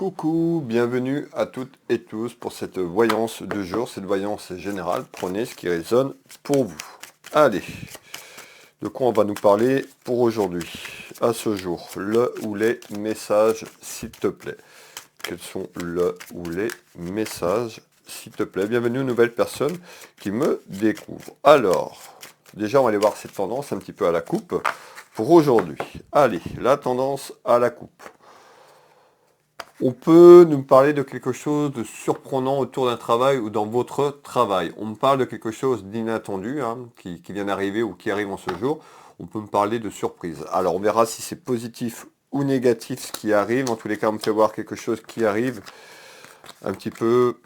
Coucou, bienvenue à toutes et tous pour cette voyance de jour. Cette voyance est générale, prenez ce qui résonne pour vous. Allez, de quoi on va nous parler pour aujourd'hui, à ce jour? Le ou les messages, s'il te plaît. Quels sont le ou les messages, s'il te plaît? Bienvenue aux nouvelles personnes qui me découvrent. Alors, déjà on va aller voir cette tendance un petit peu à la coupe pour aujourd'hui. Allez, la tendance à la coupe. On peut nous parler de quelque chose de surprenant autour d'un travail ou dans votre travail. On me parle de quelque chose d'inattendu qui vient d'arriver ou qui arrive en ce jour. On peut me parler de surprise. Alors on verra si c'est positif ou négatif ce qui arrive. En tous les cas, on me fait voir quelque chose qui arrive un petit peu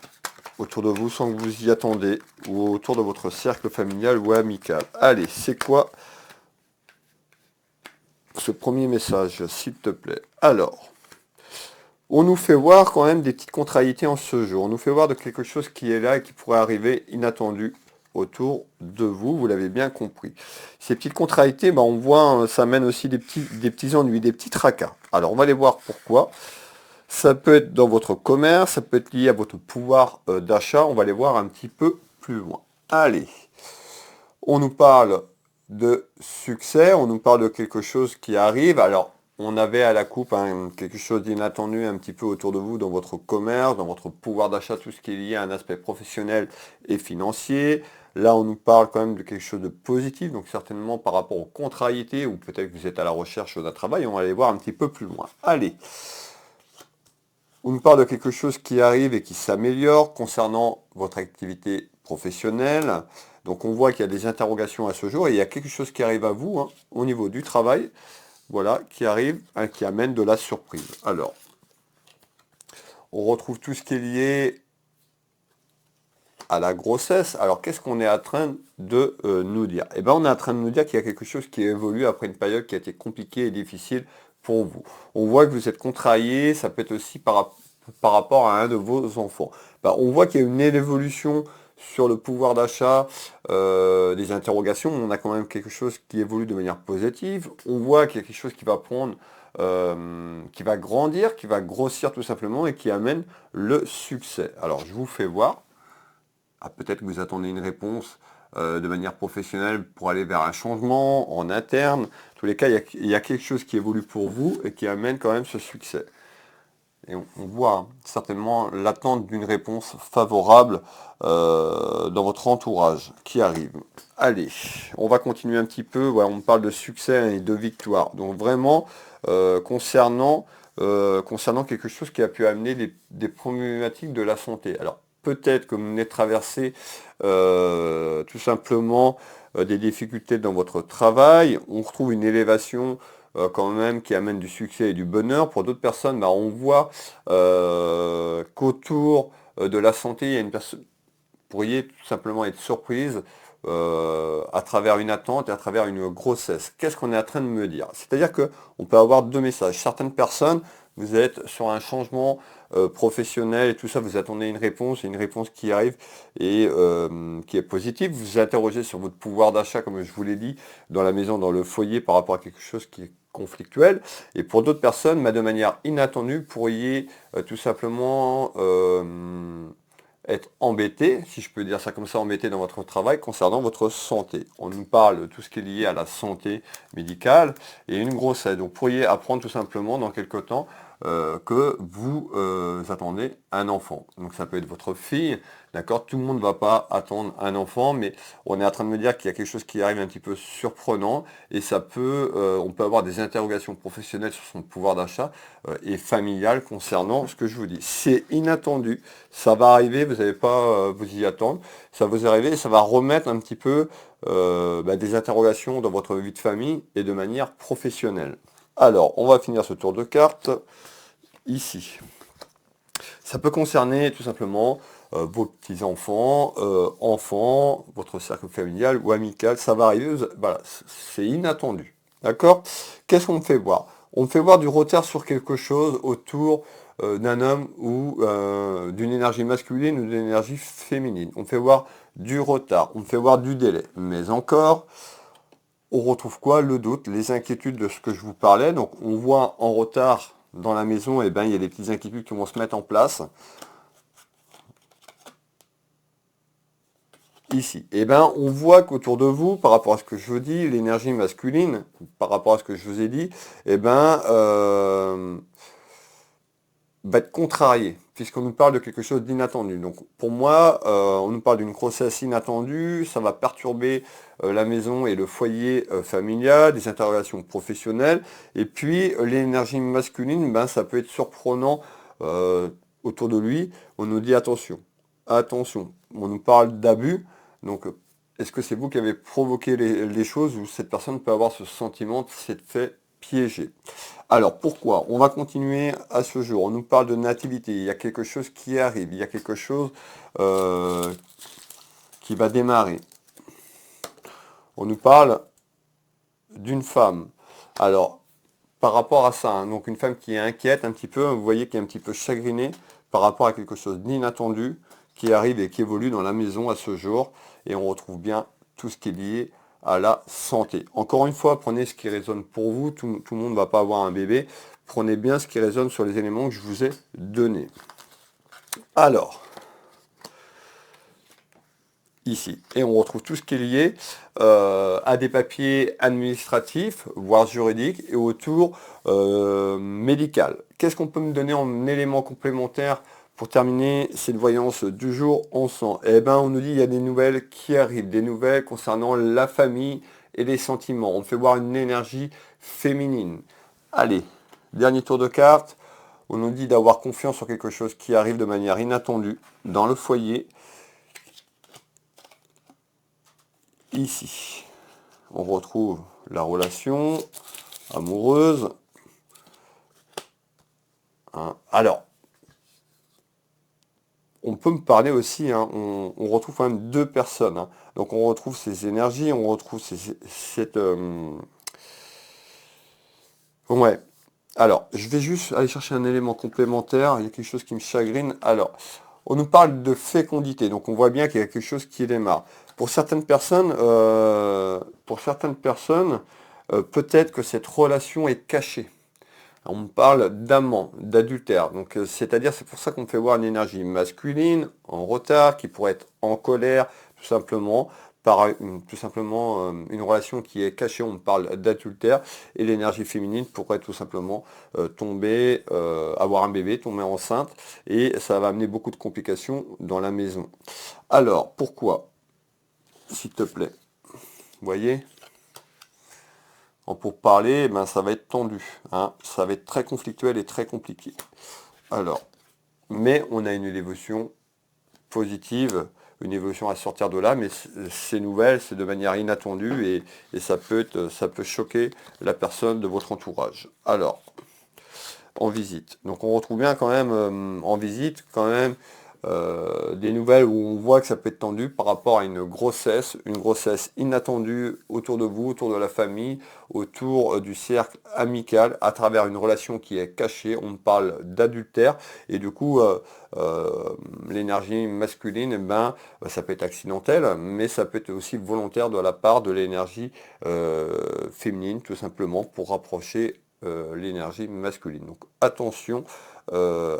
autour de vous sans que vous y attendez ou autour de votre cercle familial ou amical. Allez, c'est quoi ce premier message, s'il te plaît? Alors, on nous fait voir quand même des petites contrariétés en ce jour. On nous fait voir de quelque chose qui est là et qui pourrait arriver inattendu autour de vous. Vous l'avez bien compris. Ces petites contrariétés, on voit, ça mène aussi des petits ennuis, des petits tracas. Alors, on va aller voir pourquoi. Ça peut être dans votre commerce, ça peut être lié à votre pouvoir d'achat. On va aller voir un petit peu plus loin. Allez, on nous parle de succès, on nous parle de quelque chose qui arrive. Alors, on avait à la coupe quelque chose d'inattendu un petit peu autour de vous dans votre commerce, dans votre pouvoir d'achat, tout ce qui est lié à un aspect professionnel et financier. Là, on nous parle quand même de quelque chose de positif, donc certainement par rapport aux contrariétés, ou peut-être que vous êtes à la recherche d'un travail, on va aller voir un petit peu plus loin. Allez, on nous parle de quelque chose qui arrive et qui s'améliore concernant votre activité professionnelle. Donc on voit qu'il y a des interrogations à ce jour et il y a quelque chose qui arrive à vous au niveau du travail. Voilà, qui arrive, qui amène de la surprise. Alors, on retrouve tout ce qui est lié à la grossesse. Alors, qu'est-ce qu'on est en train de nous dire? Eh bien, on est en train de nous dire qu'il y a quelque chose qui évolue après une période qui a été compliquée et difficile pour vous. On voit que vous êtes contrarié, ça peut être aussi par rapport à un de vos enfants. On voit qu'il y a une évolution sur le pouvoir d'achat, des interrogations. On a quand même quelque chose qui évolue de manière positive. On voit qu'il y a quelque chose qui va prendre, qui va grandir, qui va grossir tout simplement et qui amène le succès. Alors je vous fais voir. Peut-être que vous attendez une réponse de manière professionnelle pour aller vers un changement en interne. En tous les cas, il y a quelque chose qui évolue pour vous et qui amène quand même ce succès. Et on voit certainement l'attente d'une réponse favorable dans votre entourage qui arrive. Allez, on va continuer un petit peu. Voilà, on parle de succès et de victoire. Donc vraiment, concernant quelque chose qui a pu amener des problématiques de la santé. Alors, peut-être que vous venez de traverser tout simplement des difficultés dans votre travail. On retrouve une élévation quand même qui amène du succès et du bonheur. Pour d'autres personnes, on voit qu'autour de la santé, il y a une personne, pourriez tout simplement être surprise à travers une attente et à travers une grossesse. Qu'est-ce qu'on est en train de me dire? C'est-à-dire qu'on peut avoir deux messages. Certaines personnes, vous êtes sur un changement professionnel et tout ça, vous attendez une réponse qui arrive et qui est positive. Vous vous interrogez sur votre pouvoir d'achat, comme je vous l'ai dit, dans la maison, dans le foyer, par rapport à quelque chose qui est conflictuel. Et pour d'autres personnes, de manière inattendue, pourriez tout simplement être embêté, si je peux dire ça comme ça, embêté dans votre travail concernant votre santé. On nous parle de tout ce qui est lié à la santé médicale et une grossesse. Donc vous pourriez apprendre tout simplement dans quelque temps que vous attendez un enfant. Donc ça peut être votre fille, d'accord? Tout le monde ne va pas attendre un enfant, mais on est en train de me dire qu'il y a quelque chose qui arrive un petit peu surprenant et ça peut, on peut avoir des interrogations professionnelles sur son pouvoir d'achat et familial concernant ce que je vous dis. C'est inattendu, ça va arriver, vous n'allez pas vous y attendre, ça va vous arriver et ça va remettre un petit peu des interrogations dans votre vie de famille et de manière professionnelle. Alors, on va finir ce tour de cartes ici. Ça peut concerner tout simplement vos petits-enfants, enfants, votre cercle familial ou amical. Ça va arriver, voilà, c'est inattendu. D'accord? Qu'est-ce qu'on me fait voir? On me fait voir du retard sur quelque chose autour d'un homme ou d'une énergie masculine ou d'une énergie féminine. On me fait voir du retard, on me fait voir du délai. Mais encore, on retrouve quoi? Le doute, les inquiétudes de ce que je vous parlais. Donc on voit en retard dans la maison, eh ben, il y a des petites inquiétudes qui vont se mettre en place. Ici. Eh ben, on voit qu'autour de vous, par rapport à ce que je vous dis, l'énergie masculine, par rapport à ce que je vous ai dit, eh ben, va être contrarié, puisqu'on nous parle de quelque chose d'inattendu. Donc pour moi, on nous parle d'une grossesse inattendue, ça va perturber la maison et le foyer familial, des interrogations professionnelles, et puis l'énergie masculine, ben, ça peut être surprenant autour de lui. On nous dit attention, attention, on nous parle d'abus, donc est-ce que c'est vous qui avez provoqué les choses ou cette personne peut avoir ce sentiment de s'être fait piéger? Alors pourquoi? On va continuer à ce jour. On nous parle de nativité. Il y a quelque chose qui arrive. Il y a quelque chose euh, qui va démarrer. On nous parle d'une femme. Alors, par rapport à ça, hein, donc une femme qui est inquiète un petit peu, vous voyez qui est un petit peu chagrinée par rapport à quelque chose d'inattendu qui arrive et qui évolue dans la maison à ce jour. Et on retrouve bien tout ce qui est lié à la santé. Encore une fois, prenez ce qui résonne pour vous. Tout le monde ne va pas avoir un bébé. Prenez bien ce qui résonne sur les éléments que je vous ai donnés. Alors, ici. Et on retrouve tout ce qui est lié à des papiers administratifs, voire juridiques, et autour médical. Qu'est-ce qu'on peut me donner en éléments complémentaires pour terminer cette voyance du jour ensemble? Eh bien, on nous dit qu'il y a des nouvelles qui arrivent, des nouvelles concernant la famille et les sentiments. On fait voir une énergie féminine. Allez, dernier tour de carte. On nous dit d'avoir confiance sur quelque chose qui arrive de manière inattendue dans le foyer. Ici, on retrouve la relation amoureuse. Hein. Alors, on peut me parler aussi, hein, on retrouve quand même deux personnes. Hein. Donc on retrouve ces énergies, on retrouve cette... Ouais. Alors, je vais juste aller chercher un élément complémentaire. Il y a quelque chose qui me chagrine. Alors, on nous parle de fécondité. Donc on voit bien qu'il y a quelque chose qui démarre. Pour certaines personnes, peut-être que cette relation est cachée. On me parle d'amant, d'adultère. Donc c'est-à-dire, c'est pour ça qu'on me fait voir une énergie masculine, en retard, qui pourrait être en colère, tout simplement, une relation qui est cachée, on me parle d'adultère, et l'énergie féminine pourrait tout simplement tomber, avoir un bébé, tomber enceinte, et ça va amener beaucoup de complications dans la maison. Alors, pourquoi? S'il te plaît. Vous voyez? Pour parler, ben, ça va être tendu. Hein. Ça va être très conflictuel et très compliqué. Alors, mais on a une évolution positive, une évolution à sortir de là, mais c'est nouvelle, c'est de manière inattendue et ça peut choquer la personne de votre entourage. Alors, en visite. Donc on retrouve bien quand même en visite quand même des nouvelles où on voit que ça peut être tendu par rapport à une grossesse inattendue autour de vous, autour de la famille, autour du cercle amical, à travers une relation qui est cachée. On parle d'adultère et du coup l'énergie masculine, eh ben, ça peut être accidentel, mais ça peut être aussi volontaire de la part de l'énergie féminine, tout simplement pour rapprocher l'énergie masculine. Donc attention,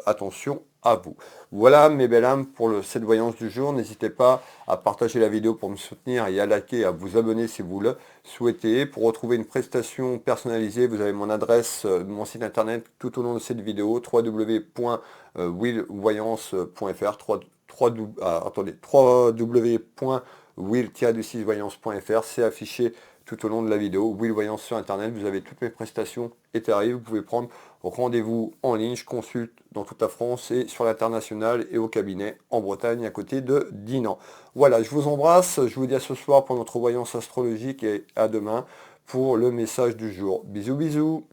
attention à vous. Voilà mes belles âmes pour cette voyance du jour. N'hésitez pas à partager la vidéo pour me soutenir et à liker, à vous abonner si vous le souhaitez. Pour retrouver une prestation personnalisée, vous avez mon adresse, mon site internet tout au long de cette vidéo, www.willvoyance.fr, www.will-voyance.fr, c'est affiché tout au long de la vidéo. Will Voyance sur internet, vous avez toutes mes prestations et tarifs, vous pouvez prendre rendez-vous en ligne, je consulte dans toute la France et sur l'international et au cabinet en Bretagne à côté de Dinan. Voilà, je vous embrasse, je vous dis à ce soir pour notre voyance astrologique et à demain pour le message du jour. Bisous bisous.